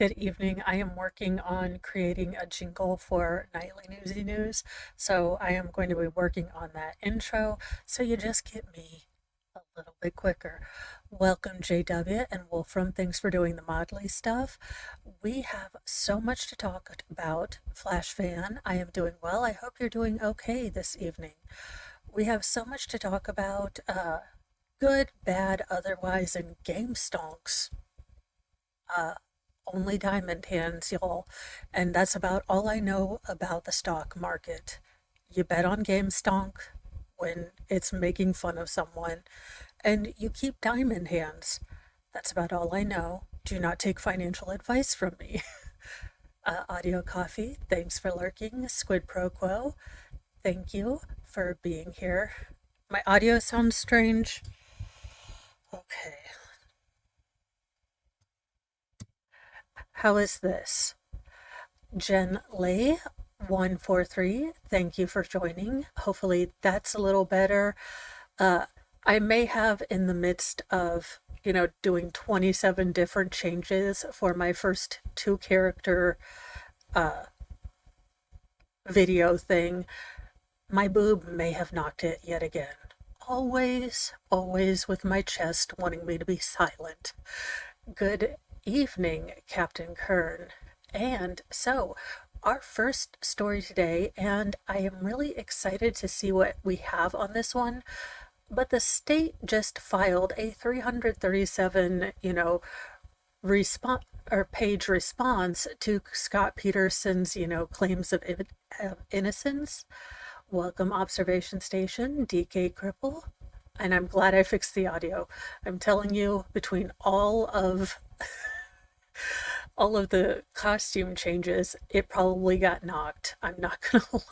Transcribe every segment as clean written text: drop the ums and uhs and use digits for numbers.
Good evening. I am working on creating a jingle for Nightly Newsy News, so I am going to be working on that intro, so you just get me a little bit quicker. Welcome, JW and Wolfram. Thanks for doing the Modly stuff. We have so much to talk about. Flash fan, I am doing well. I hope you're doing okay this evening. We have so much to talk about. Good, bad, otherwise, and game stonks. Uh, Only diamond hands, y'all. And that's about all I know about the stock market. You bet on GameStonk when it's making fun of someone, and you keep diamond hands. That's about all I know. Do not take financial advice from me. Audio Coffee, thanks for lurking. Squid Pro Quo, thank you for being here. My audio sounds strange. Okay. How is this? Jen Lay 143, thank you for joining. Hopefully that's a little better. Uh, I may have in the midst of, doing 27 different changes for my first two character uh, video thing, my boob may have knocked it yet again. Always, always with my chest wanting me to be silent. Good evening, Captain Kern. And so, our first story today, and I am really excited to see what we have on this one. But the state just filed a 337, response or page response to Scott Peterson's, claims of innocence. Welcome, observation station, DK Cripple. And I'm glad I fixed the audio. I'm telling you, between all of the costume changes, it probably got knocked. I'm not gonna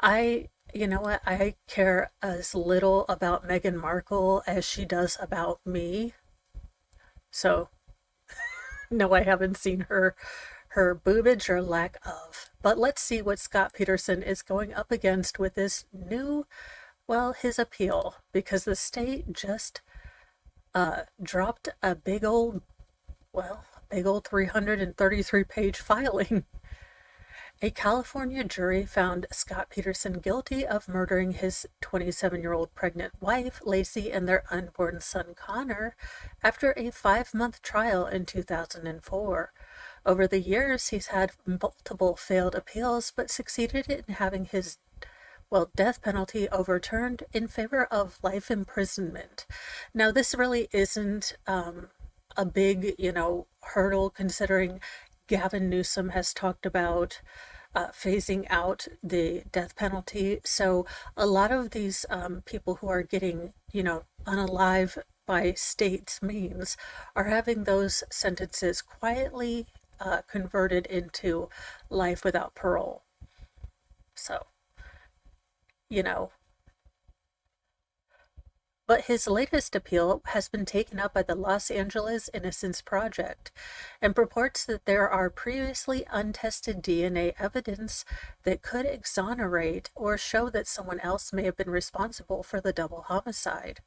lie. You know what? I care as little about Meghan Markle as she does about me. So, no, I haven't seen her boobage or lack of. But let's see what Scott Peterson is going up against with this new, well, his appeal, because the state just dropped a big old 333 page filing. A California jury found Scott Peterson guilty of murdering his 27-year-old pregnant wife, Lacey, and their unborn son, Connor, after a 5-month trial in 2004. Over the years, he's had multiple failed appeals, but succeeded in having his death penalty overturned in favor of life imprisonment. Now, this really isn't a big, hurdle, considering Gavin Newsom has talked about phasing out the death penalty. So a lot of these people who are getting, unalive by state's means are having those sentences quietly converted into life without parole. So, you know, but his latest appeal has been taken up by the Los Angeles Innocence Project and purports that there are previously untested DNA evidence that could exonerate or show that someone else may have been responsible for the double homicide.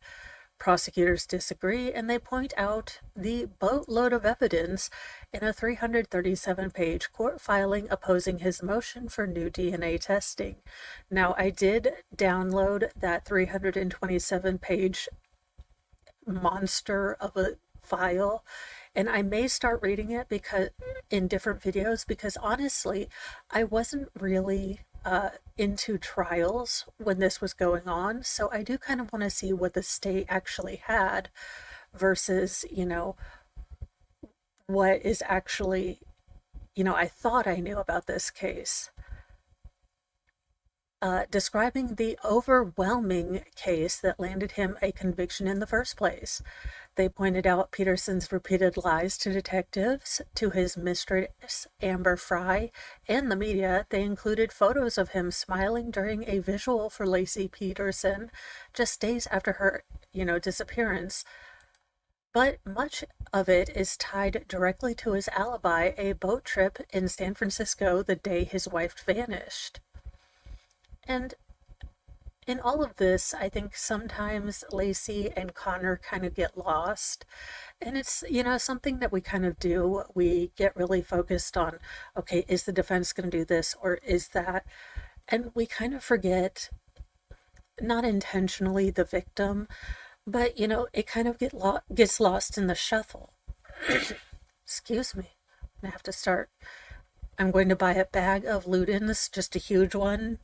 Prosecutors disagree, and they point out the boatload of evidence in a 337-page court filing opposing his motion for new DNA testing. Now, I did download that 327-page monster of a file, and I may start reading it because in different videos, because honestly, I wasn't really into trials when this was going on. So I do kind of want to see what the state actually had versus, what is actually, I thought I knew about this case. Describing the overwhelming case that landed him a conviction in the first place. They pointed out Peterson's repeated lies to detectives, to his mistress, Amber Fry, and the media. They included photos of him smiling during a visual for Lacey Peterson just days after her, disappearance. But much of it is tied directly to his alibi, a boat trip in San Francisco the day his wife vanished. And in all of this, I think sometimes Lacey and Connor kind of get lost. And it's, something that we kind of do. We get really focused on, okay, is the defense going to do this or is that? And we kind of forget, not intentionally, the victim, but, it kind of gets lost in the shuffle. Excuse me. I have to start. I'm going to buy a bag of Ludens, just a huge one,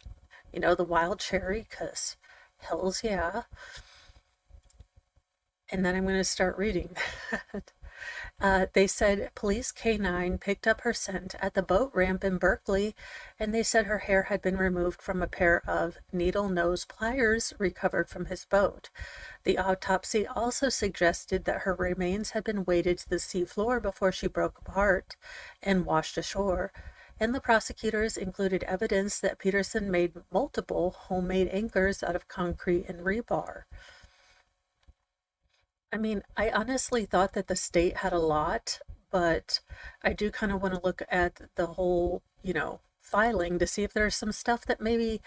the wild cherry, because hells yeah. And then I'm going to start reading that. They said police K9 picked up her scent at the boat ramp in Berkeley, and they said her hair had been removed from a pair of needle nose pliers recovered from his boat. The autopsy also suggested that her remains had been weighted to the seafloor before she broke apart and washed ashore. And the prosecutors included evidence that Peterson made multiple homemade anchors out of concrete and rebar. I mean, I honestly thought that the state had a lot, but I do kind of want to look at the whole, filing to see if there's some stuff that maybe,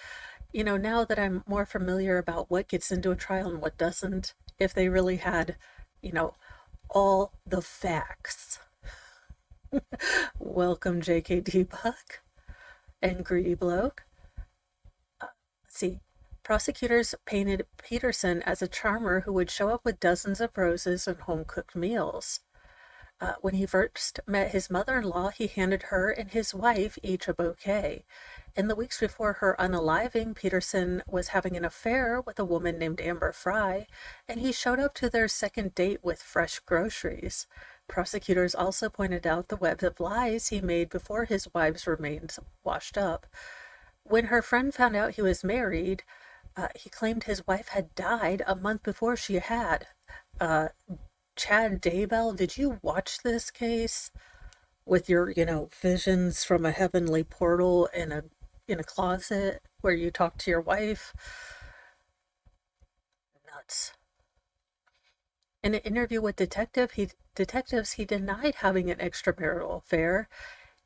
now that I'm more familiar about what gets into a trial and what doesn't, if they really had, you know, all the facts. Welcome, JKD Buck and Greedy Bloke. Let's see. Prosecutors painted Peterson as a charmer who would show up with dozens of roses and home cooked meals. When he first met his mother in law, he handed her and his wife each a bouquet. In the weeks before her unaliving, Peterson was having an affair with a woman named Amber Fry, and he showed up to their second date with fresh groceries. Prosecutors also pointed out the web of lies he made before his wife's remains washed up. When her friend found out he was married, he claimed his wife had died a month before she had. Uh, Chad Daybell, did you watch this case with your, visions from a heavenly portal in a closet where you talk to your wife? Nuts. In an interview with detectives, he denied having an extramarital affair.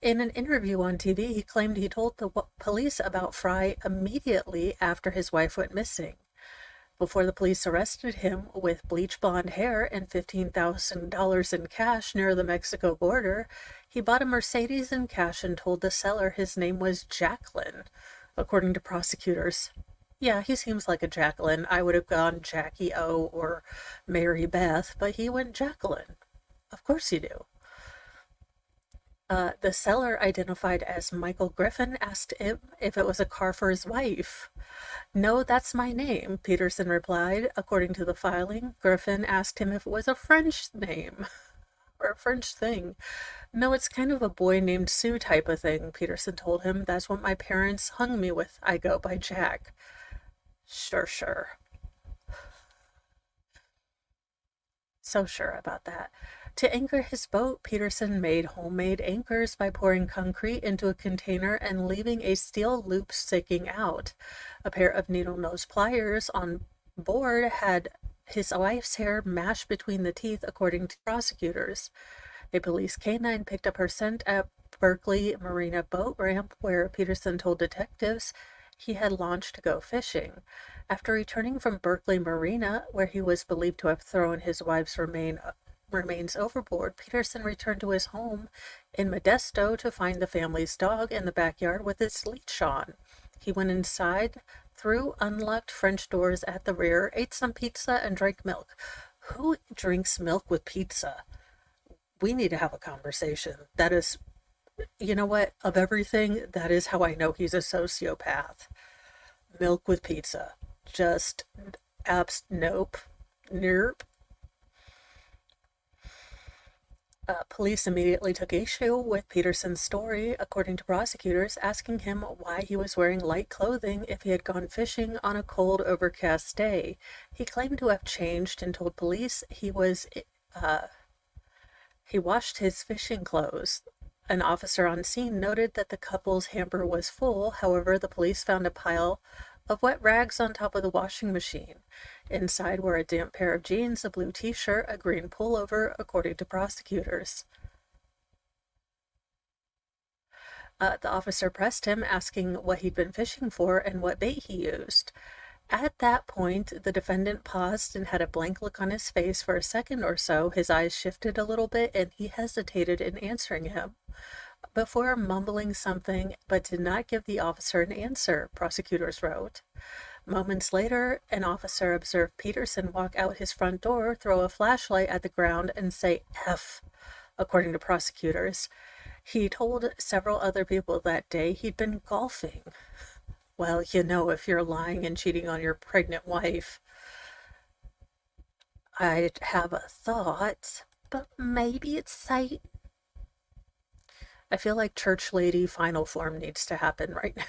In an interview on TV, he claimed he told the police about Fry immediately after his wife went missing. Before the police arrested him with bleach blonde hair and $15,000 in cash near the Mexico border, he bought a Mercedes in cash and told the seller his name was Jacqueline, according to prosecutors. Yeah, he seems like a Jacqueline. I would have gone Jackie O or Mary Beth, but he went Jacqueline. Of course you do. The seller, identified as Michael Griffin, asked him if it was a car for his wife. No, that's my name, Peterson replied. According to the filing, Griffin asked him if it was a French name or a French thing. No, it's kind of a boy named Sue type of thing, Peterson told him. That's what my parents hung me with. I go by Jack. Sure, sure. So sure about that. To anchor his boat, Peterson made homemade anchors by pouring concrete into a container and leaving a steel loop sticking out. A pair of needle nose pliers on board had his wife's hair mashed between the teeth, according to prosecutors. A police canine picked up her scent at Berkeley Marina boat ramp, where Peterson told detectives he had launched to go fishing. After returning from Berkeley Marina, where he was believed to have thrown his wife's remains overboard, Peterson returned to his home in Modesto to find the family's dog in the backyard with its leash on. He went inside, through unlocked French doors at the rear, ate some pizza, and drank milk. Who drinks milk with pizza? We need to have a conversation. That is, you know what? Of everything, that is how I know he's a sociopath. Milk with pizza. Just nope. Nope. Police immediately took issue with Peterson's story, according to prosecutors, asking him why he was wearing light clothing if he had gone fishing on a cold, overcast day. He claimed to have changed and told police he washed his fishing clothes. An officer on scene noted that the couple's hamper was full. However, the police found a pile of wet rags on top of the washing machine. Inside were a damp pair of jeans, a blue t-shirt, a green pullover, according to prosecutors. The officer pressed him, asking what he'd been fishing for and what bait he used. At that point, the defendant paused and had a blank look on his face for a second or so. His eyes shifted a little bit and he hesitated in answering him before mumbling something but did not give the officer an answer, prosecutors wrote. Moments later, an officer observed Peterson walk out his front door, throw a flashlight at the ground, and say F, according to prosecutors. He told several other people that day he'd been golfing. Well, if you're lying and cheating on your pregnant wife, I'd have a thought, but maybe it's sight. I feel like church lady final form needs to happen right now.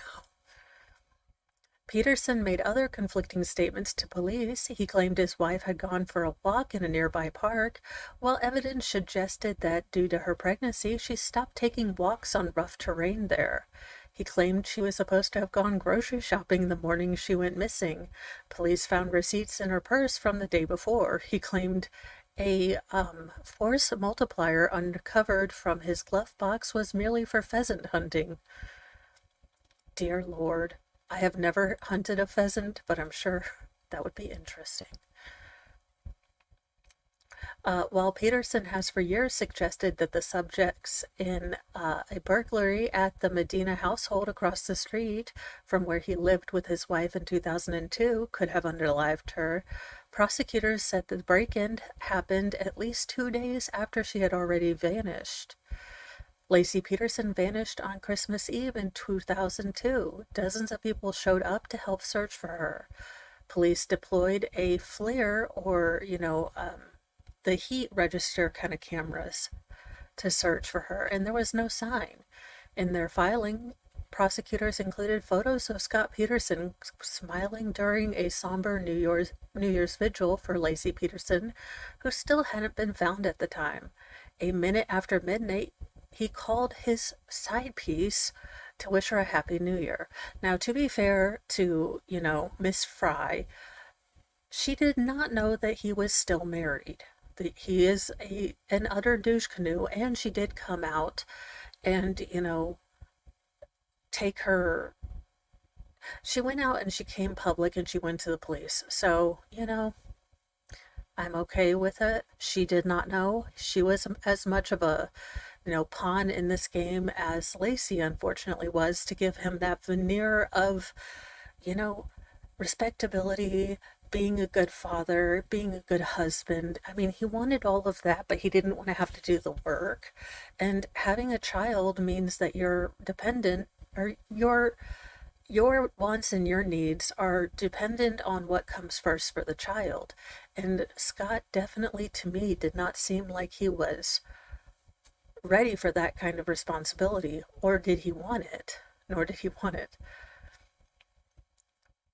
Peterson made other conflicting statements to police. He claimed his wife had gone for a walk in a nearby park, while evidence suggested that due to her pregnancy, she stopped taking walks on rough terrain there. He claimed she was supposed to have gone grocery shopping the morning she went missing. Police found receipts in her purse from the day before. He claimed a force multiplier uncovered from his glove box was merely for pheasant hunting. Dear Lord, I have never hunted a pheasant, but I'm sure that would be interesting. While Peterson has for years suggested that the subjects in a burglary at the Medina household across the street from where he lived with his wife in 2002 could have unalived her, prosecutors said the break-in happened at least 2 days after she had already vanished. Laci Peterson vanished on Christmas Eve in 2002. Dozens of people showed up to help search for her. Police deployed a FLIR, or, the heat register kind of cameras to search for her, and there was no sign. In their filing, prosecutors included photos of Scott Peterson smiling during a somber New Year's vigil for Laci Peterson, who still hadn't been found at the time. A minute after midnight, he called his side piece to wish her a happy new year. Now, to be fair to, Miss Fry, she did not know that he was still married. He is an utter douche canoe, and she did come out and, take her. She went out and she came public and she went to the police. So, I'm okay with it. She did not know. She was as much of a, pawn in this game as Laci unfortunately was, to give him that veneer of, you know, respectability, being a good father, being a good husband. I mean, he wanted all of that, but he didn't want to have to do the work. And having a child means that you're dependent, or your wants and your needs are dependent on what comes first for the child. And Scott definitely, to me, did not seem like he was ready for that kind of responsibility, or did he want it? Nor did he want it.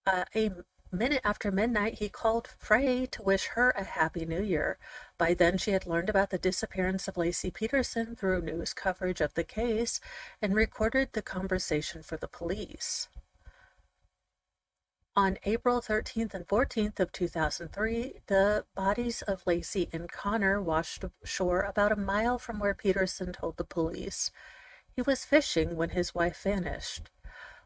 A minute after midnight, he called Frey to wish her a happy new year. By then, she had learned about the disappearance of Laci Peterson through news coverage of the case and recorded the conversation for the police. On April 13th and 14th of 2003, the bodies of Laci and Connor washed ashore about a mile from where Peterson told the police he was fishing when his wife vanished.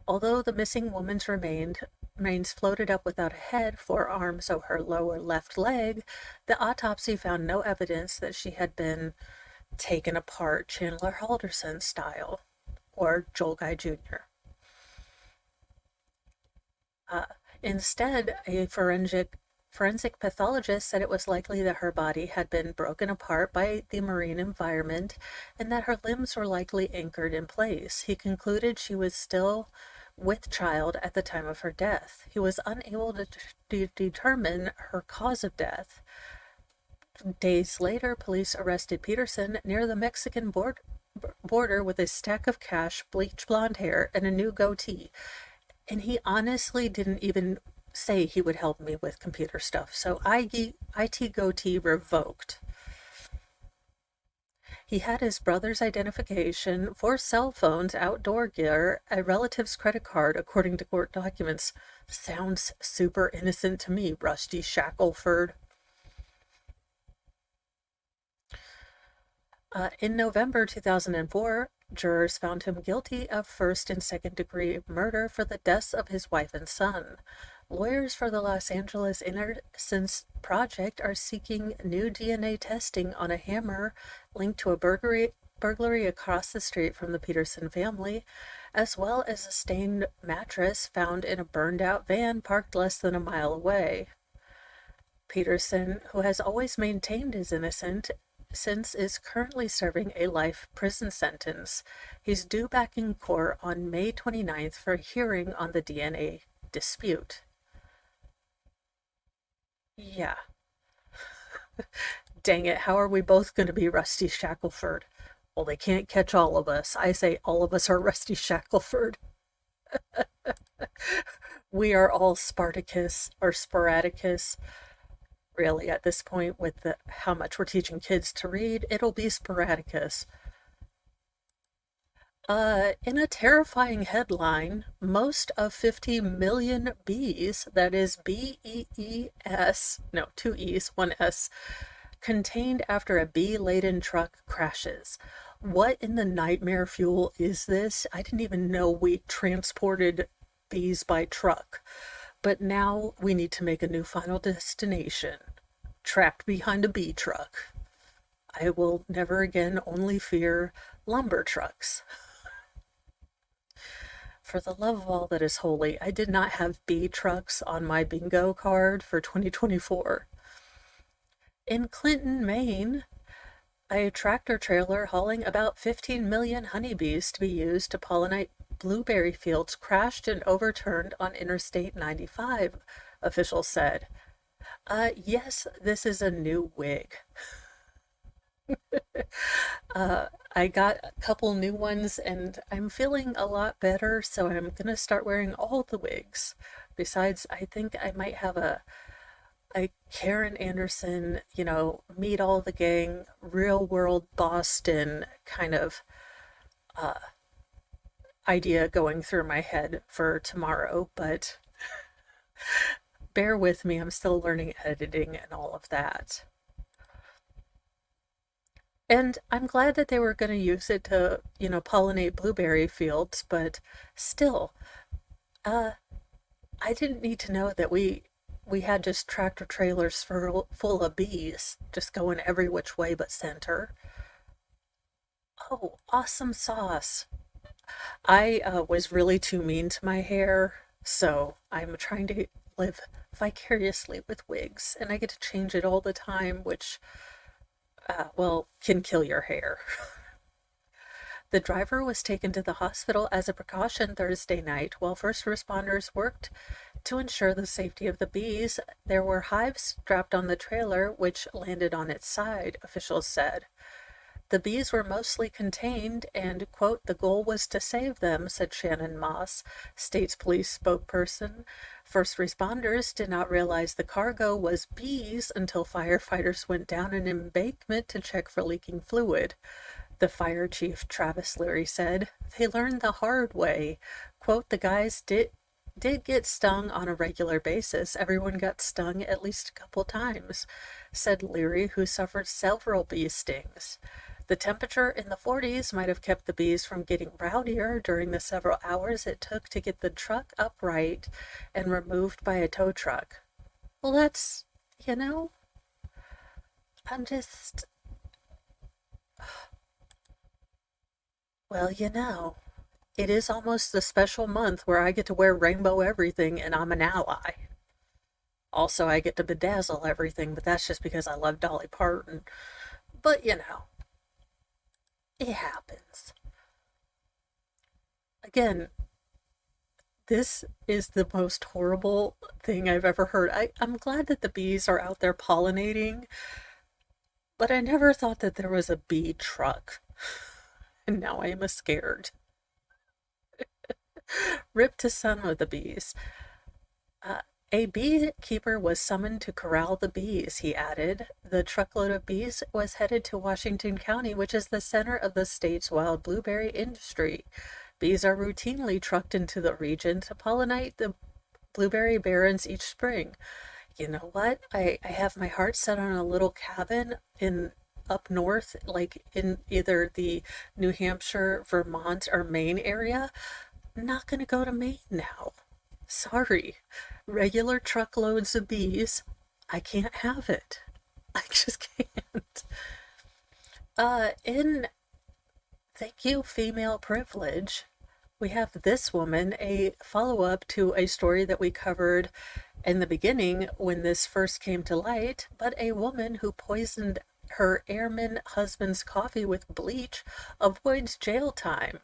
Although the missing woman's remains floated up without a head, 4 arms, or her lower left leg, the autopsy found no evidence that she had been taken apart Chandler Halderson style, or Joel Guy Jr. Instead, a forensic pathologist said it was likely that her body had been broken apart by the marine environment and that her limbs were likely anchored in place. He concluded she was still with child at the time of her death. He was unable to determine her cause of death. Days later, police arrested Peterson near the Mexican border with a stack of cash, bleached blonde hair, and a new goatee. And he honestly didn't even say he would help me with computer stuff. So IT goatee revoked. He had his brother's identification, 4 cell phones, outdoor gear, a relative's credit card, according to court documents. Sounds super innocent to me, Rusty Shackelford. In November 2004, jurors found him guilty of first and second degree murder for the deaths of his wife and son. Lawyers for the Los Angeles Innocence Project are seeking new DNA testing on a hammer linked to a burglary across the street from the Peterson family, as well as a stained mattress found in a burned out van parked less than a mile away. Peterson, who has always maintained his innocence, is currently serving a life prison sentence. He's due back in court on May 29th for a hearing on the DNA dispute. Yeah, dang it, how are we both going to be Rusty Shackelford? Well, they can't catch all of us. I say all of us are Rusty Shackelford. We are all Spartacus or Sporadicus. Really, at this point, with how much we're teaching kids to read, it'll be Sporadicus. In a terrifying headline, most of 50 million bees, that is BEES, no, two E's, one S, contained after a bee-laden truck crashes. What in the nightmare fuel is this? I didn't even know we transported bees by truck. But now we need to make a new final destination. Trapped behind a bee truck. I will never again only fear lumber trucks. For the love of all that is holy, I did not have bee trucks on my bingo card for 2024. In Clinton, Maine, a tractor trailer hauling about 15 million honeybees to be used to pollinate blueberry fields crashed and overturned on Interstate 95, officials said. Yes, this is a new wig. I got a couple new ones and I'm feeling a lot better, so I'm gonna start wearing all the wigs. Besides, I think I might have a Karen Anderson, meet all the gang, real world Boston kind of idea going through my head for tomorrow, but bear with me, I'm still learning editing and all of that. And I'm glad that they were going to use it to, pollinate blueberry fields, but still, uh, I didn't need to know that we had just tractor trailers full of bees, just going every which way but center. Oh, awesome sauce. I was really too mean to my hair, so I'm trying to live vicariously with wigs, and I get to change it all the time, which, well, can kill your hair. The driver was taken to the hospital as a precaution Thursday night while first responders worked to ensure the safety of the bees. There were hives strapped on the trailer, which landed on its side, officials said. The bees were mostly contained and, quote, the goal was to save them, said Shannon Moss, state's police spokesperson. First responders did not realize the cargo was bees until firefighters went down an embankment to check for leaking fluid. The fire chief, Travis Leary, said, they learned the hard way. Quote, the guys did get stung on a regular basis. Everyone got stung at least a couple times, said Leary, who suffered several bee stings. The temperature in the 40s might have kept the bees from getting rowdier during the several hours it took to get the truck upright and removed by a tow truck. Well, that's, you know, I'm just, well, it is almost the special month where I get to wear rainbow everything and I'm an ally. Also, I get to bedazzle everything, but that's just because I love Dolly Parton. But, it happens. Again, this is the most horrible thing I've ever heard. I'm glad that the bees are out there pollinating, but I never thought that there was a bee truck. And now I am scared. Rip to some of the bees. Uh, a beekeeper was summoned to corral the bees, he added. The truckload of bees was headed to Washington County, which is the center of the state's wild blueberry industry. Bees are routinely trucked into the region to pollinate the blueberry barrens each spring. You know what? I have my heart set on a little cabin in up north, like in either the New Hampshire, Vermont, or Maine area. I'm not going to go to Maine now. Sorry, regular truckloads of bees, I can't have it. I just can't. In Thank You, Female Privilege, we have this woman, a follow up to a story that we covered in the beginning when this first came to light, but a woman who poisoned her airman husband's coffee with bleach avoids jail time.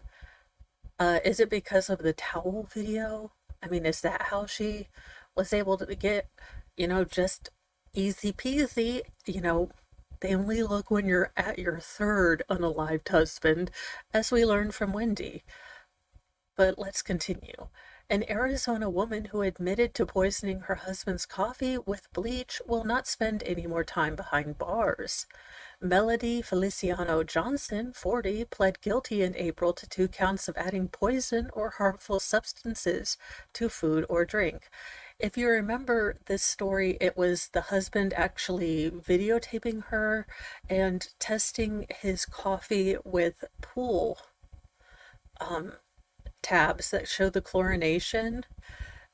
Is it because of the towel video? I mean, is that how she was able to get, just easy peasy? They only look when you're at your third unalived husband, as we learned from Wendy. But let's continue. An Arizona woman who admitted to poisoning her husband's coffee with bleach will not spend any more time behind bars. Melody Feliciano Johnson, 40, pled guilty in April to 2 counts of adding poison or harmful substances to food or drink. If you remember this story, it was the husband actually videotaping her and testing his coffee with pool um, tabs that show the chlorination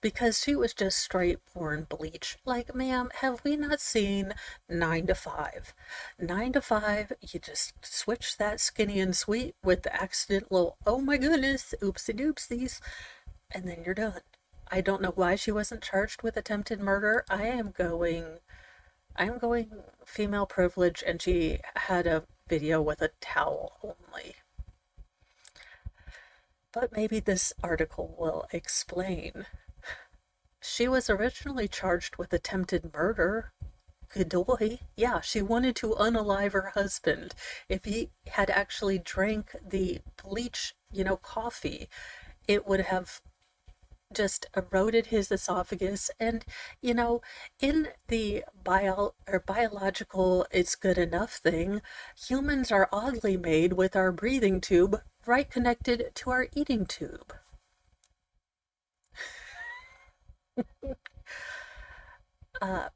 because she was just straight pouring bleach. Like, ma'am, have we not seen 9 to 5? 9 to 5, you just switch that skinny and sweet with the accidental, oh my goodness, oopsie doopsies, and then you're done. I don't know why she wasn't charged with attempted murder. I am going female privilege, and she had a video with a towel only. But maybe this article will explain. She was originally charged with attempted murder. Godoy, yeah, she wanted to unalive her husband. If he had actually drank the bleach, coffee, it would have just eroded his esophagus. And, in the biological it's good enough thing, humans are oddly made with our breathing tube right connected to our eating tube.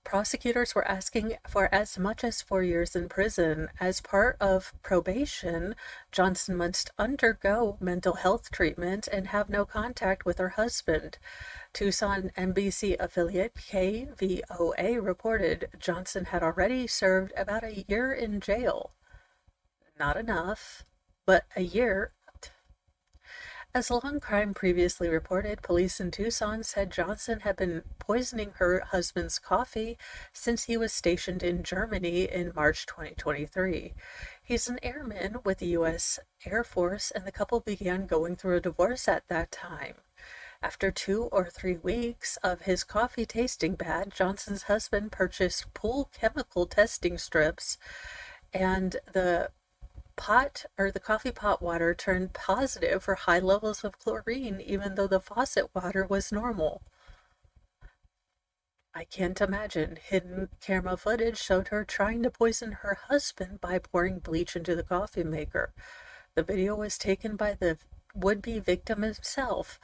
Prosecutors were asking for as much as 4 years in prison. As part of probation, Johnson must undergo mental health treatment and have no contact with her husband. Tucson NBC affiliate KVOA reported Johnson had already served about a year in jail. Not enough, but a year. As Long Crime previously reported, police in Tucson said Johnson had been poisoning her husband's coffee since he was stationed in Germany in March 2023. He's an airman with the U.S. Air Force, and the couple began going through a divorce at that time. After 2 or 3 weeks of his coffee tasting bad, Johnson's husband purchased pool chemical testing strips, and the coffee pot water turned positive for high levels of chlorine, even though the faucet water was normal. I can't imagine. Hidden camera footage showed her trying to poison her husband by pouring bleach into the coffee maker. The video was taken by the would-be victim himself.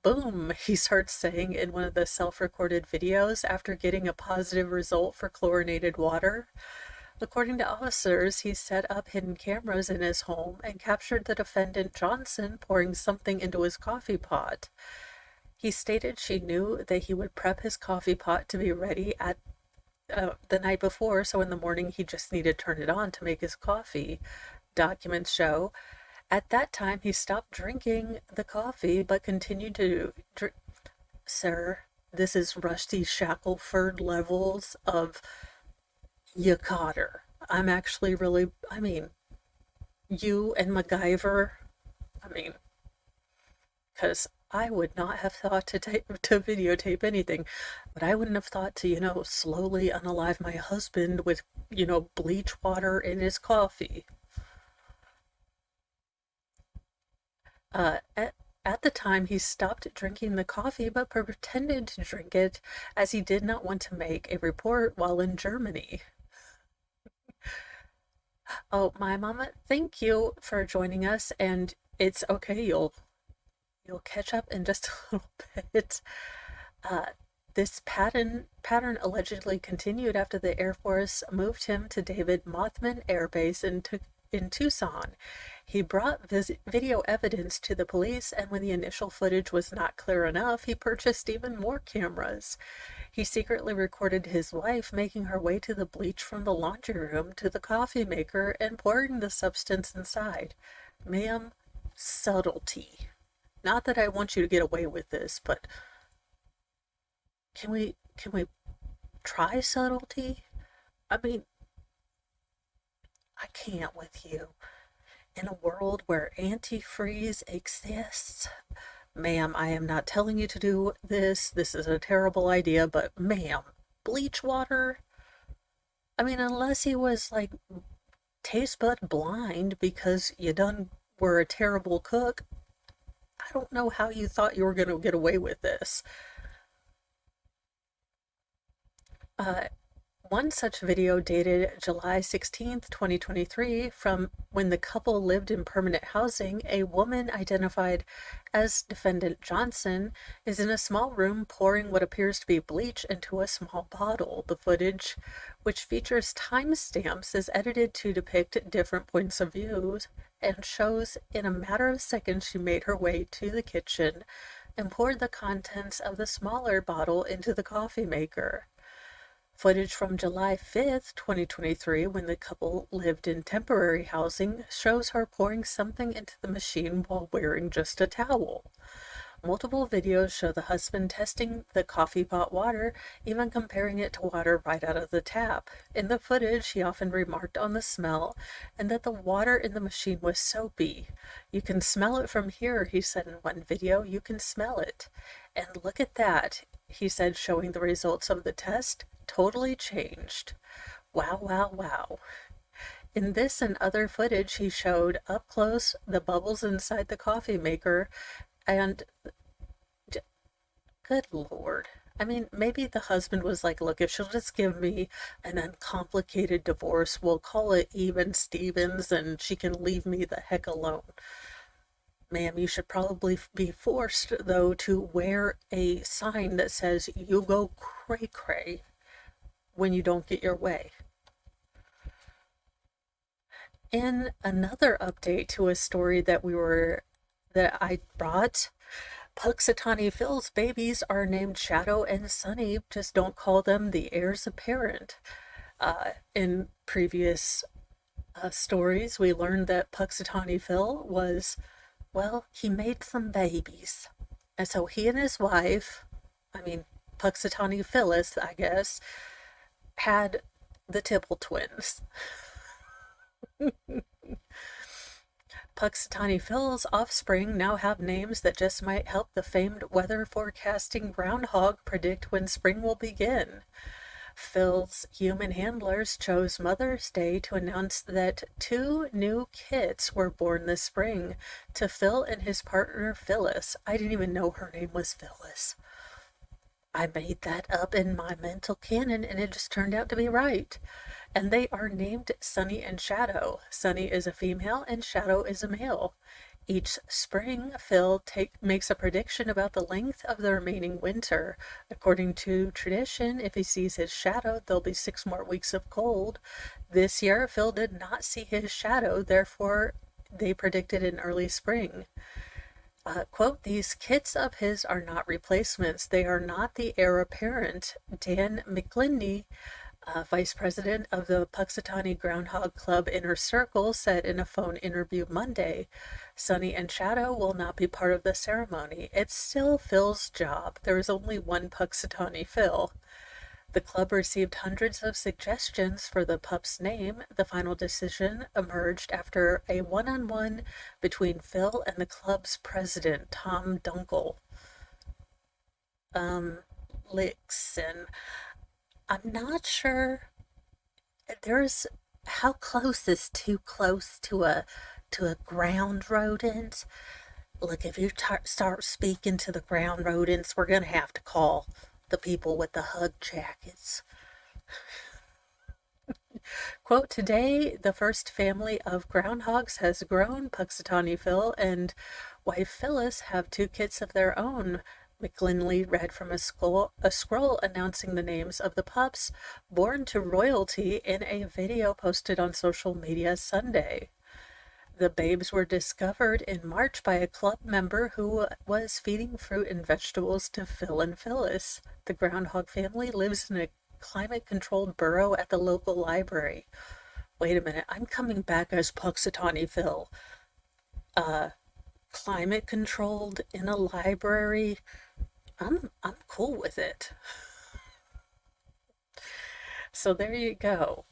Boom, he starts saying in one of the self-recorded videos after getting a positive result for chlorinated water. According to officers, he set up hidden cameras in his home and captured the defendant Johnson pouring something into his coffee pot. He stated she knew that he would prep his coffee pot to be ready at the night before, so in the morning he just needed to turn it on to make his coffee. Documents show at that time he stopped drinking the coffee but continued to drink. Sir, this is Rusty Shackelford levels of you caught her. I'm actually really, you and MacGyver, because I would not have thought to videotape anything, but I wouldn't have thought to, slowly unalive my husband with, bleach water in his coffee. At the time, he stopped drinking the coffee but pretended to drink it as he did not want to make a report while in Germany. Oh, my mama, thank you for joining us, and it's okay, you'll catch up in just a little bit. Uh, this pattern allegedly continued after the Air Force moved him to David Mothman Air Base in in Tucson. He brought video evidence to the police, and when the initial footage was not clear enough, he purchased even more cameras. He secretly recorded his wife making her way to the bleach from the laundry room to the coffee maker and pouring the substance inside. Ma'am, subtlety. Not that I want you to get away with this, but can we try subtlety? I mean, I can't with you. In a world where antifreeze exists, ma'am, I am not telling you to do this. This is a terrible idea, but ma'am, bleach water? I mean, unless he was like taste bud blind because you done were a terrible cook, I don't know how you thought you were going to get away with this. Uh, One such video dated July 16th, 2023, from when the couple lived in permanent housing. A woman identified as defendant Johnson is in a small room pouring what appears to be bleach into a small bottle. The footage, which features timestamps, is edited to depict different points of view and shows in a matter of seconds she made her way to the kitchen and poured the contents of the smaller bottle into the coffee maker. Footage from July 5th, 2023, when the couple lived in temporary housing, shows her pouring something into the machine while wearing just a towel. Multiple videos show the husband testing the coffee pot water, even comparing it to water right out of the tap. In the footage, he often remarked on the smell and that the water in the machine was soapy. "You can smell it from here," he said in one video. "You can smell it. And look at that," he said, showing the results of the test. "Totally changed. Wow, wow, wow." In this and other footage, he showed up close the bubbles inside the coffee maker, and good Lord. I mean, maybe the husband was like, "Look, if she'll just give me an uncomplicated divorce, we'll call it even Stevens and she can leave me the heck alone." Ma'am, you should probably be forced, though, to wear a sign that says, "You go cray cray," when you don't get your way. In another update to a story that I brought, Puxatawny Phil's babies are named Shadow and Sunny. Just don't call them the heirs apparent. In previous stories, we learned that Puxatawny Phil was, well, he made some babies. And so he and his wife, I mean, Puxatawny Phyllis, I guess, had the Tibble twins. Puxatawny Phil's offspring now have names that just might help the famed weather forecasting groundhog predict when spring will begin. Phil's human handlers chose Mother's Day to announce that 2 new kits were born this spring to Phil and his partner Phyllis. I didn't even know her name was Phyllis. I made that up in my mental canon and it just turned out to be right. And they are named Sunny and Shadow. Sunny is a female and Shadow is a male. Each spring, Phil makes a prediction about the length of the remaining winter. According to tradition, if he sees his shadow, there'll be 6 more weeks of cold. This year, Phil did not see his shadow, therefore they predicted an early spring. Quote, "These kits of his are not replacements. They are not the heir apparent," Dan McGlindy, vice president of the Puxatawny Groundhog Club Inner Circle, said in a phone interview Monday. Sunny and Shadow will not be part of the ceremony. It's still Phil's job. There is only one Puxatawny Phil. The club received hundreds of suggestions for the pup's name. The final decision emerged after a one-on-one between Phil and the club's president, Tom Dunkel. Listen, I'm not sure. There's how close is too close to a ground rodent? Look, if you start speaking to the ground rodents, we're gonna have to call the people with the hug jackets. Quote, "Today, the first family of groundhogs has grown. Puxatawny Phil and wife Phyllis have 2 kits of their own." McGlinley read from a scroll announcing the names of the pups born to royalty in a video posted on social media Sunday. The babes were discovered in March by a club member who was feeding fruit and vegetables to Phil and Phyllis. The groundhog family lives in a climate-controlled burrow at the local library. Wait a minute, I'm coming back as Puxatawny Phil. Uh, Climate-controlled in a library? I'm cool with it. So there you go.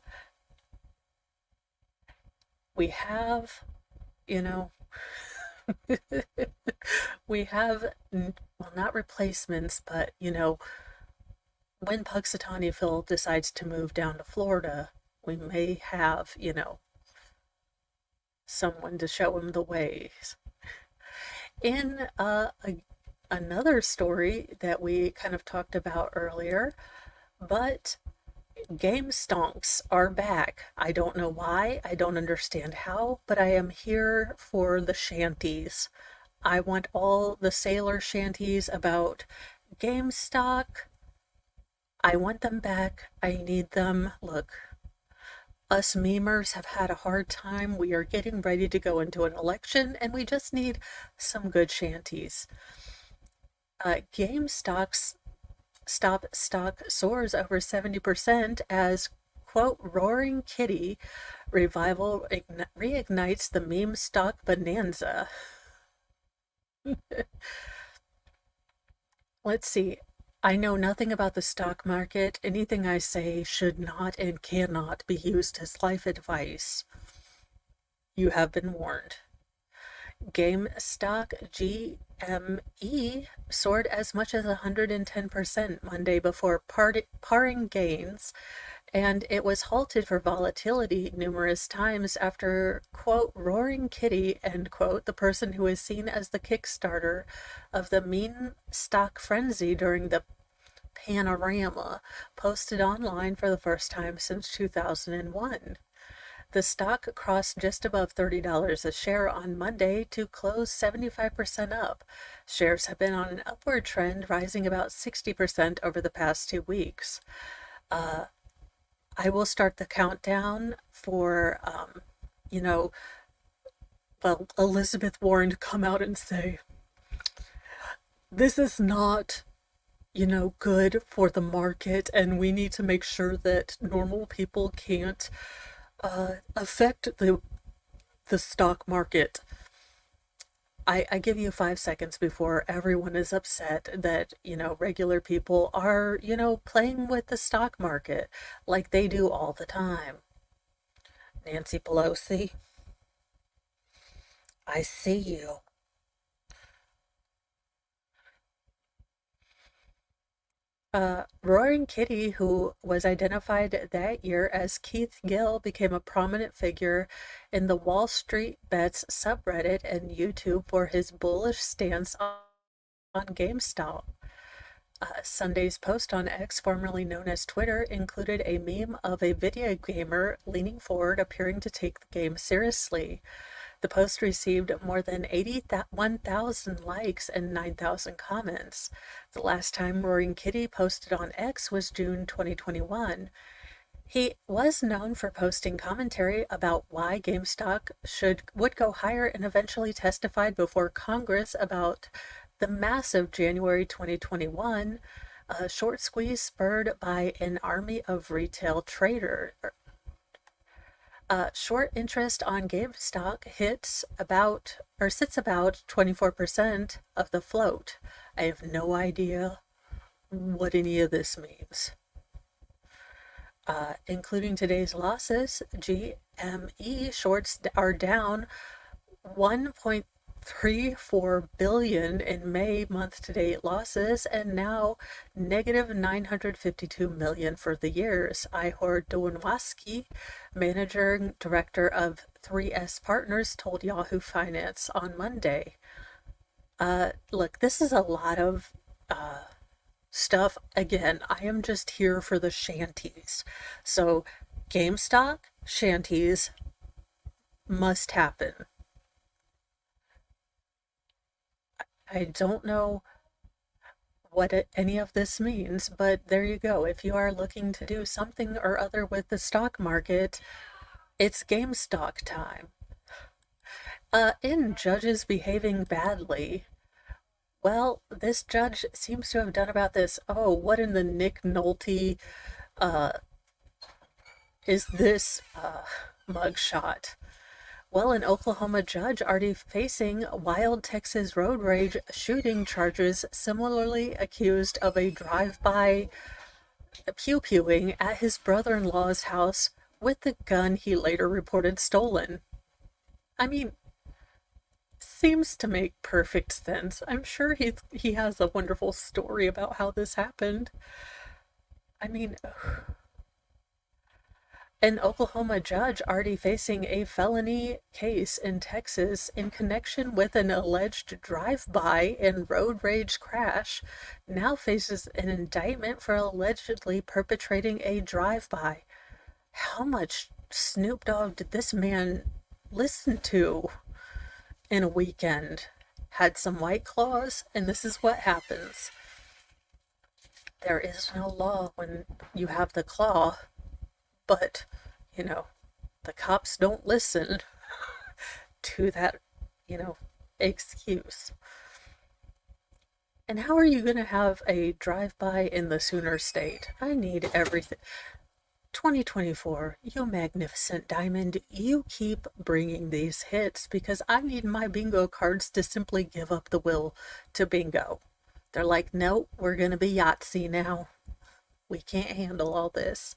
We have, you know, we have, well, not replacements, but, when Puxatawny Phil decides to move down to Florida, we may have, someone to show him the ways. In another story that we kind of talked about earlier, but game stonks are back. I don't know why, I don't understand how, but I am here for the shanties. I want all the sailor shanties about game stock. I want them back. I need them. Look, us memers have had a hard time. We are getting ready to go into an election, and we just need some good shanties. Game stocks stock soars over 70% as, quote, Roaring Kitty revival reignites the meme stock bonanza. Let's see. I know nothing about the stock market. Anything I say should not and cannot be used as life advice. You have been warned. GameStop GME soared as much as 110% Monday before paring gains, and it was halted for volatility numerous times after, quote, Roaring Kitty, end quote, the person who is seen as the Kickstarter of the meme stock frenzy during the panorama, posted online for the first time since 2001. The stock crossed just above $30 a share on Monday to close 75% up. Shares have been on an upward trend, rising about 60% over the past 2 weeks. I will start the countdown for, Elizabeth Warren to come out and say, this is not, good for the market, and we need to make sure that normal people can't affect the stock market. I give you 5 seconds before everyone is upset that, regular people are, playing with the stock market like they do all the time. Nancy Pelosi, I see you. Roaring Kitty, who was identified that year as Keith Gill, became a prominent figure in the Wall Street Bets subreddit and YouTube for his bullish stance on GameStop. Sunday's post on X, formerly known as Twitter, included a meme of a video gamer leaning forward, appearing to take the game seriously. The post received more than 81,000 likes and 9,000 comments. The last time Roaring Kitty posted on X was June 2021. He was known for posting commentary about why GameStop would go higher, and eventually testified before Congress about the massive January 2021 short squeeze spurred by an army of retail traders. Short interest on GameStop sits about 24% of the float. I have no idea what any of this means. Including today's losses, GME shorts are down 1.34 billion in May month-to-date losses, and now negative 952 million for the years. Ihor Dowanowski, managing director of 3S Partners, told Yahoo Finance on Monday. Look, this is a lot of stuff. Again, I am just here for the shanties. So GameStop shanties must happen. I don't know what any of this means, but there you go. If you are looking to do something or other with the stock market, it's GameStop time. In judges behaving badly, well, this judge seems to have done about this. Oh, what in the Nick Nolte uh, is this mugshot? Well, an Oklahoma judge already facing wild Texas road rage shooting charges, similarly accused of a drive-by pew-pewing at his brother-in-law's house with the gun he later reported stolen. I mean, seems to make perfect sense. I'm sure he has a wonderful story about how this happened. I mean, an Oklahoma judge already facing a felony case in Texas in connection with an alleged drive-by and road rage crash now faces an indictment for allegedly perpetrating a drive-by. How much Snoop Dogg did this man listen to in a weekend? Had some White Claws, and this is what happens. There is no law when you have the claw, but, you know, the cops don't listen to that, you know, excuse. And how are you going to have a drive-by in the Sooner State? I need everything. 2024, you magnificent diamond, you keep bringing these hits because I need my bingo cards to simply give up the will to bingo. They're like, nope, we're going to be Yahtzee now. We can't handle all this.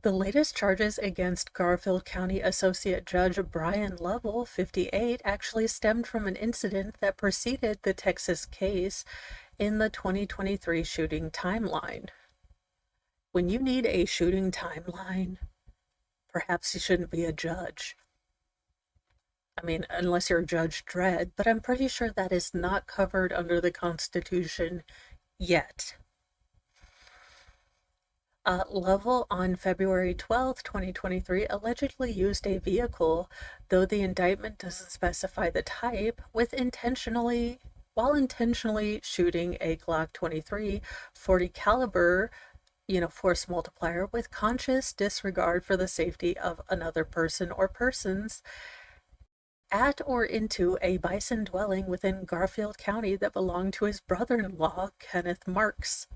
The latest charges against Garfield County Associate Judge Brian Lovell, 58, actually stemmed from an incident that preceded the Texas case in the 2023 shooting timeline. When you need a shooting timeline, perhaps you shouldn't be a judge. I mean, unless you're Judge Dredd, but I'm pretty sure that is not covered under the Constitution yet. Lovell on February 12, 2023, allegedly used a vehicle, though the indictment doesn't specify the type, while intentionally shooting a Glock 23 .40 caliber, force multiplier with conscious disregard for the safety of another person or persons at or into a bison dwelling within Garfield County that belonged to his brother-in-law, Kenneth Marks.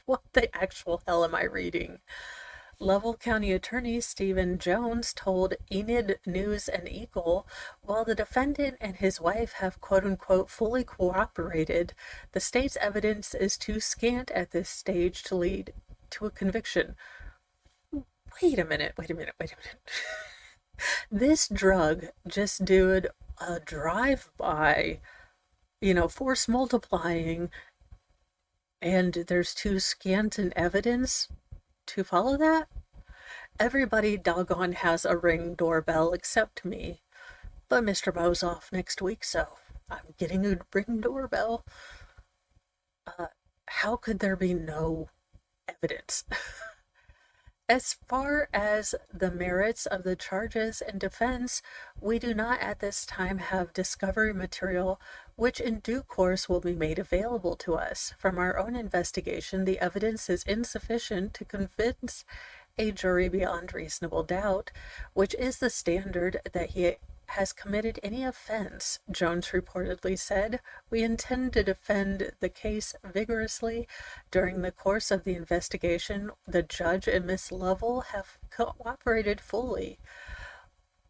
What the actual hell am I reading? Lovell County Attorney Stephen Jones told Enid News and Eagle, while the defendant and his wife have quote-unquote fully cooperated, the state's evidence is too scant at this stage to lead to a conviction. Wait a minute. This drug just did a drive-by, force multiplying, and there's too scant an evidence to follow that? Everybody doggone has a Ring doorbell except me. But Mr. Mo's off next week, so I'm getting a Ring doorbell. How could there be no evidence? As far as the merits of the charges and defense, we do not at this time have discovery material which in due course will be made available to us. From our own investigation, the evidence is insufficient to convince a jury beyond reasonable doubt, which is the standard that he has committed any offense, Jones reportedly said. We intend to defend the case vigorously. During the course of the investigation, the judge and Miss Lovell have cooperated fully.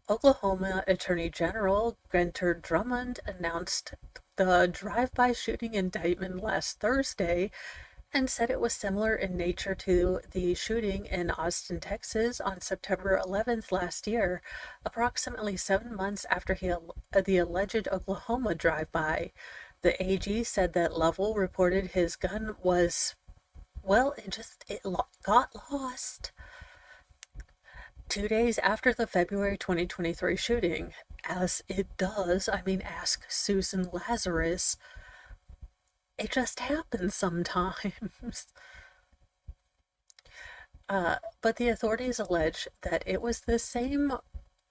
Oklahoma Attorney General Gunter Drummond announced the drive-by shooting indictment last Thursday and said it was similar in nature to the shooting in Austin, Texas on September 11th last year, approximately 7 months after the alleged Oklahoma drive-by. The AG said that Lovell reported his gun was, well, it got lost 2 days after the February 2023 shooting. As it does, ask Susan Lazarus. It just happens sometimes. But the authorities allege that it was the same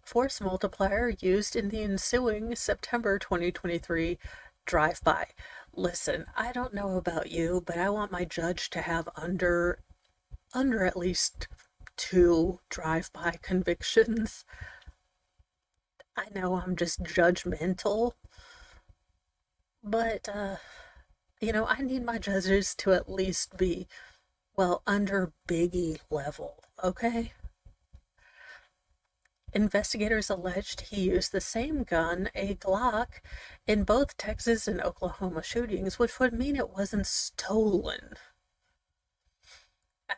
force multiplier used in the ensuing September 2023 drive-by. Listen, I don't know about you, but I want my judge to have under at least 2 drive-by convictions. I know I'm just judgmental, but I need my judges to at least be, well, under Biggie level, okay? Investigators alleged he used the same gun, a Glock, in both Texas and Oklahoma shootings, which would mean it wasn't stolen.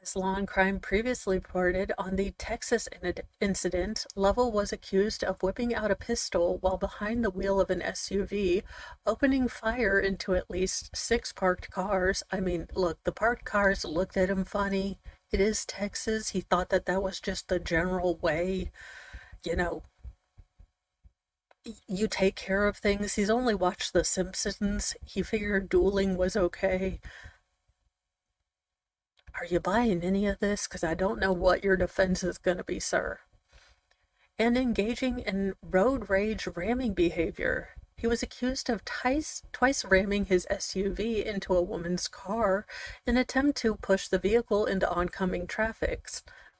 As Law and Crime previously reported on the Texas incident, Lovell was accused of whipping out a pistol while behind the wheel of an SUV, opening fire into at least 6 parked cars. I mean, look, the parked cars looked at him funny. It is Texas. He thought that that was just the general way, you know, you take care of things. He's only watched The Simpsons. He figured dueling was okay. Are you buying any of this? Because I don't know what your defense is going to be, sir. And engaging in road rage ramming behavior. He was accused of twice ramming his SUV into a woman's car in an attempt to push the vehicle into oncoming traffic.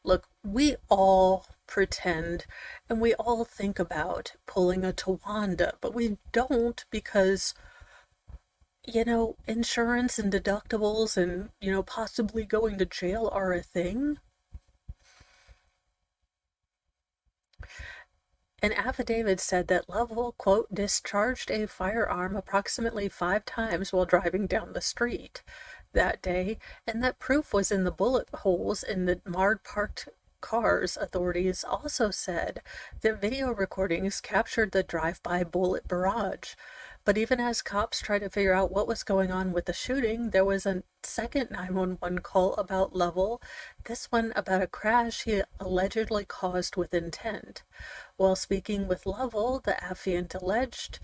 Look, we all pretend and we all think about pulling a Tawanda, but we don't because insurance and deductibles and, possibly going to jail are a thing. An affidavit said that Lovell, quote, discharged a firearm approximately 5 times while driving down the street that day, and that proof was in the bullet holes in the marred parked cars. Authorities also said that video recordings captured the drive-by bullet barrage. But even as cops tried to figure out what was going on with the shooting, there was a second 911 call about Lovell, this one about a crash he allegedly caused with intent. While speaking with Lovell, the affiant alleged,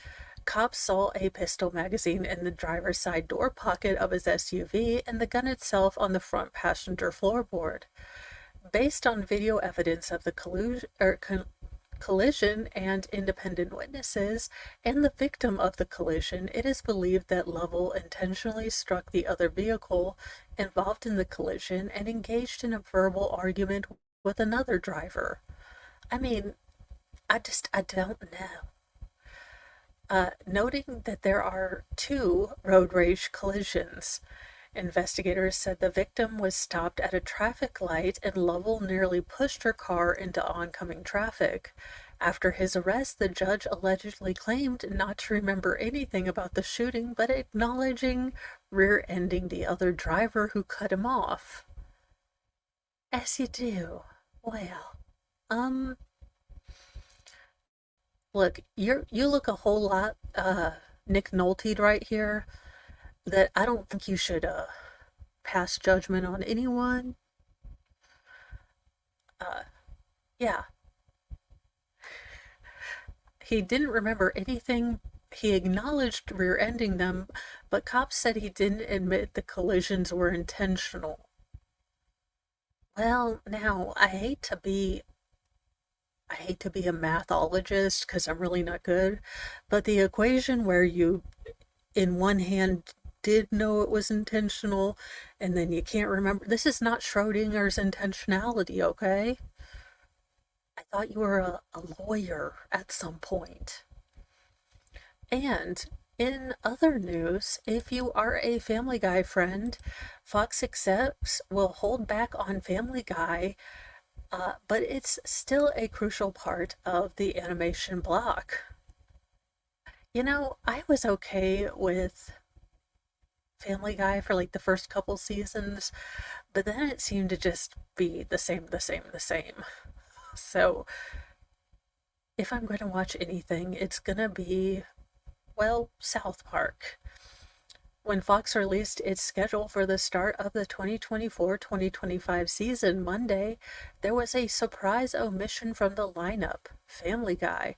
cops saw a pistol magazine in the driver's side door pocket of his SUV and the gun itself on the front passenger floorboard. Based on video evidence of the collision and independent witnesses and the victim of the collision, it is believed that Lovell intentionally struck the other vehicle involved in the collision and engaged in a verbal argument with another driver. I mean, I don't know. Noting that there are 2 road rage collisions. Investigators said the victim was stopped at a traffic light and Lovell nearly pushed her car into oncoming traffic. After his arrest, the judge allegedly claimed not to remember anything about the shooting, but acknowledging rear-ending the other driver who cut him off. As you do. Well, look, you look a whole lot, Nick Nolte'd right here, that I don't think you should pass judgment on anyone. Yeah, he didn't remember anything. He acknowledged rear-ending them, but cops said he didn't admit the collisions were intentional. Well, now I hate to be a mathologist because I'm really not good, but the equation where you in one hand did know it was intentional and then you can't remember. This is not Schrodinger's intentionality, okay? I thought you were a lawyer at some point. And in other news, if you are a Family Guy friend, Fox execs will hold back on Family Guy, but it's still a crucial part of the animation block. I was okay with Family Guy for like the first couple seasons, but then it seemed to just be the same, the same, the same. So if I'm going to watch anything, it's gonna be, well, South Park. When Fox released its schedule for the start of the 2024-2025 season Monday, there was a surprise omission from the lineup: Family Guy.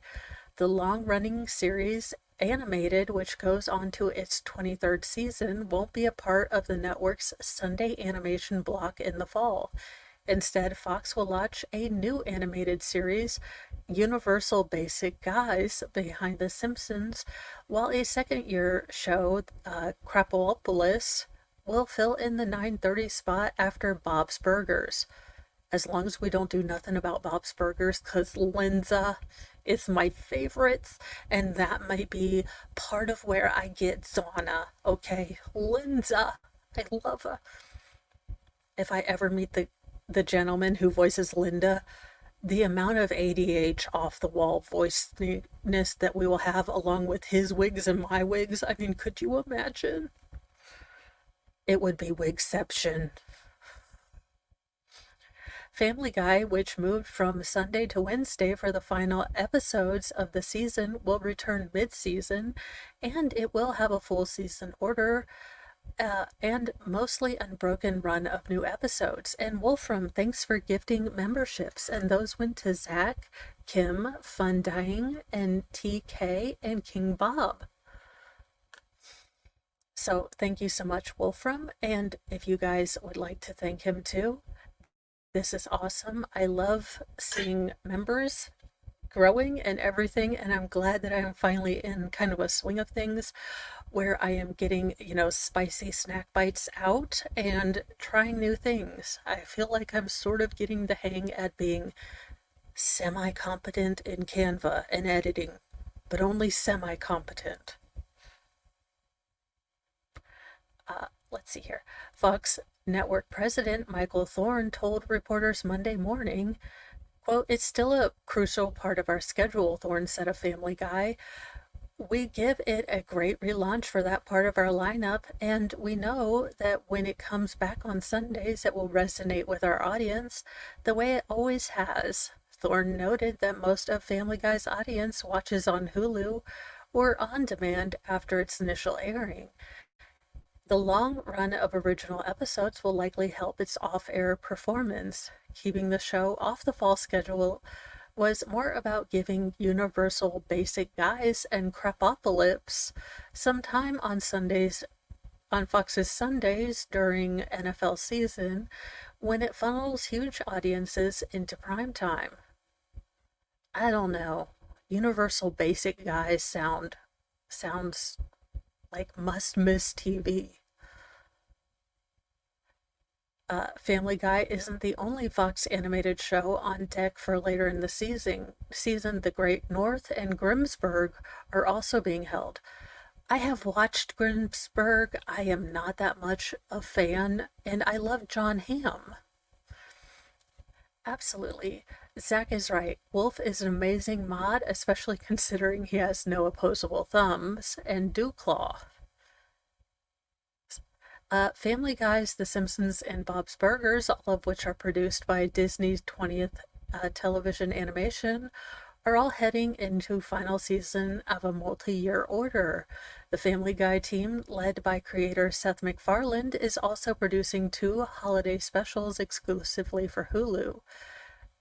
The long-running series animated, which goes on to its 23rd season, won't be a part of the network's Sunday animation block in the fall. Instead, Fox will launch a new animated series, Universal Basic Guys Behind the Simpsons, while a second-year show, Krapopolis, will fill in the 9:30 spot after Bob's Burgers. as long as we don't do nothing about Bob's Burgers, because Linda is my favorites, and that might be part of where I get Zana. Okay, Linda, I love her. If I ever meet the gentleman who voices Linda, the amount of ADH off the wall voiceness that we will have along with his wigs and my wigs, I mean, could you imagine? It would be wigception. Family Guy, which moved from Sunday to Wednesday for the final episodes of the season, will return mid-season, and it will have a full season order and mostly unbroken run of new episodes. And Wolfram, thanks for gifting memberships. And those went to Zach, Kim, Fundying, and TK, and King Bob. So thank you so much, Wolfram. And if you guys would like to thank him too, this is awesome. I love seeing members growing and everything, and I'm glad that I am finally in kind of a swing of things where I am getting, spicy snack bites out and trying new things. I feel like I'm sort of getting the hang at being semi-competent in Canva and editing, but only semi-competent. Let's see here. Fox Network President Michael Thorne told reporters Monday morning, quote, "It's still a crucial part of our schedule," Thorne said of Family Guy. "We give it a great relaunch for that part of our lineup, and we know that when it comes back on Sundays, it will resonate with our audience the way it always has." Thorne noted that most of Family Guy's audience watches on Hulu or on demand after its initial airing. The long run of original episodes will likely help its off-air performance. Keeping the show off the fall schedule was more about giving Universal Basic Guys and Crapopolis some time on Sundays, on Fox's Sundays during NFL season, when it funnels huge audiences into prime time. I don't know. Universal Basic Guys sounds like must-miss TV. Family Guy isn't the only Fox animated show on deck for later in the season. The Great North and Grimmsburg are also being held. I have watched Grimmsburg. I am not that much a fan, and I love John Hamm. Absolutely. Zach is right. Wolf is an amazing mod, especially considering he has no opposable thumbs, and Dewclaw. Family Guys, The Simpsons, and Bob's Burgers, all of which are produced by Disney's 20th television animation, are all heading into final season of a multi-year order. The Family Guy team, led by creator Seth MacFarlane, is also producing 2 holiday specials exclusively for Hulu.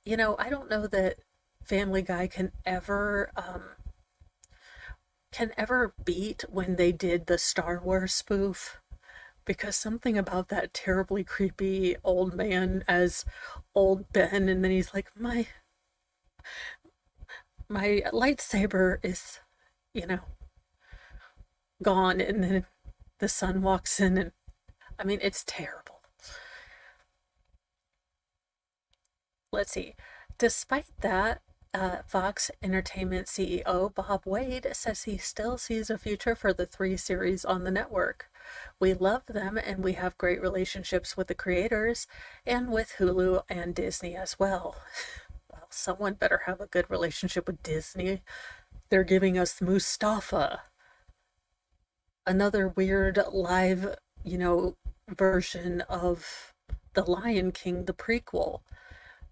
I don't know that Family Guy can ever beat when they did the Star Wars spoof, because something about that terribly creepy old man as old Ben, and then he's like, my lightsaber is, you know, gone, and then the son walks in, and I mean, it's terrible. Let's see. Despite that, Fox Entertainment CEO Bob Wade says he still sees a future for the 3 series on the network. "We love them, and we have great relationships with the creators and with Hulu and Disney as well." Well, someone better have a good relationship with Disney. They're giving us Mustafa, another weird live, version of The Lion King, the prequel.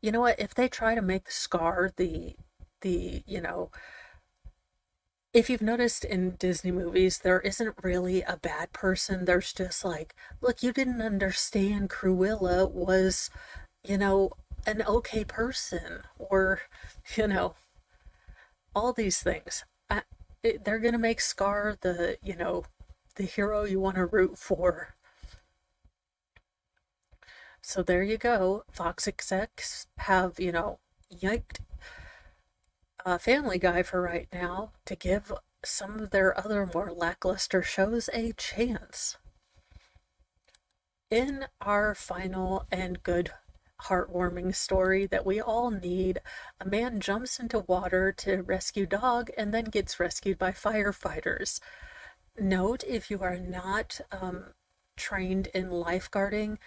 You know what? If they try to make Scar the if you've noticed in Disney movies, there isn't really a bad person. There's just like, look, you didn't understand Cruella was, an okay person, or, you know, all these things. They're gonna make Scar the hero you want to root for. So there you go. Fox execs have, yanked Family Guy for right now to give some of their other more lackluster shows a chance. In our final and good heartwarming story that we all need. A man jumps into water to rescue dog and then gets rescued by firefighters. Note, if you are not trained in lifeguarding,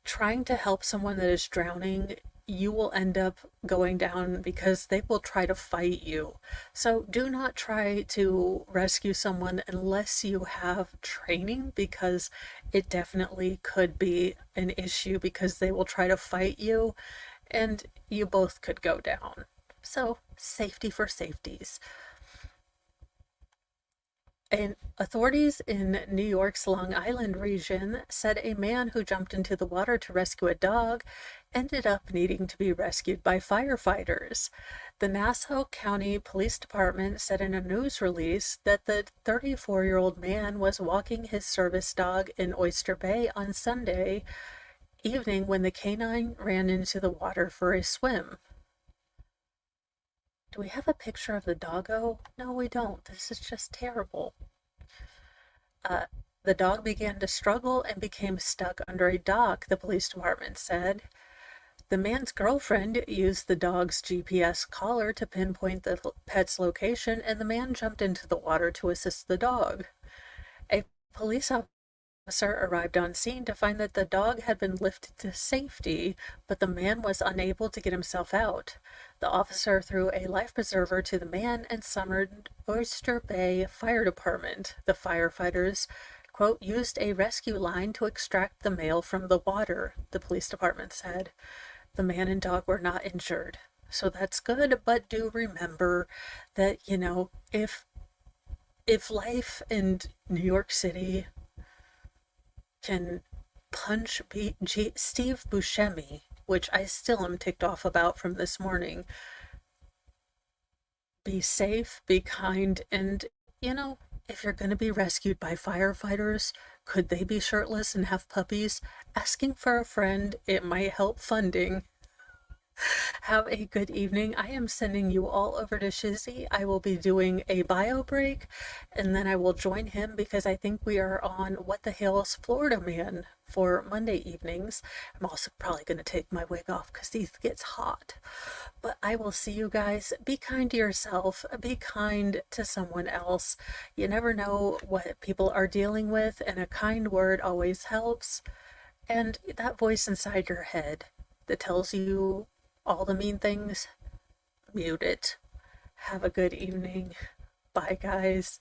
trying to help someone that is drowning, you will end up going down because they will try to fight you. So do not try to rescue someone unless you have training, because it definitely could be an issue because they will try to fight you and you both could go down. So, safety for safeties. And authorities in New York's Long Island region said a man who jumped into the water to rescue a dog ended up needing to be rescued by firefighters. The Nassau County Police Department said in a news release that the 34-year-old man was walking his service dog in Oyster Bay on Sunday evening when the canine ran into the water for a swim. Do we have a picture of the doggo? No, we don't. This is just terrible. Uh, the dog began to struggle and became stuck under a dock, the police department said. The man's girlfriend used the dog's GPS collar to pinpoint the pet's location, and the man jumped into the water to assist the dog. A police officer arrived on scene to find that the dog had been lifted to safety, but the man was unable to get himself out. The officer threw a life preserver to the man and summoned Oyster Bay Fire Department. The firefighters, quote, used a rescue line to extract the male from the water, the police department said. The man and dog were not injured. So that's good, but do remember that, if life in New York City can punch Steve Buscemi, which I still am ticked off about from this morning. Be safe, be kind, and, if you're going to be rescued by firefighters, could they be shirtless and have puppies? Asking for a friend, it might help funding. Have a good evening. I am sending you all over to Shizzy. I will be doing a bio break, and then I will join him because I think we are on What the Hell's Florida Man for Monday evenings. I'm also probably going to take my wig off because these gets hot. But I will see you guys. Be kind to yourself. Be kind to someone else. You never know what people are dealing with, and a kind word always helps. And that voice inside your head that tells you all the mean things, mute it. Have a good evening. Bye, guys.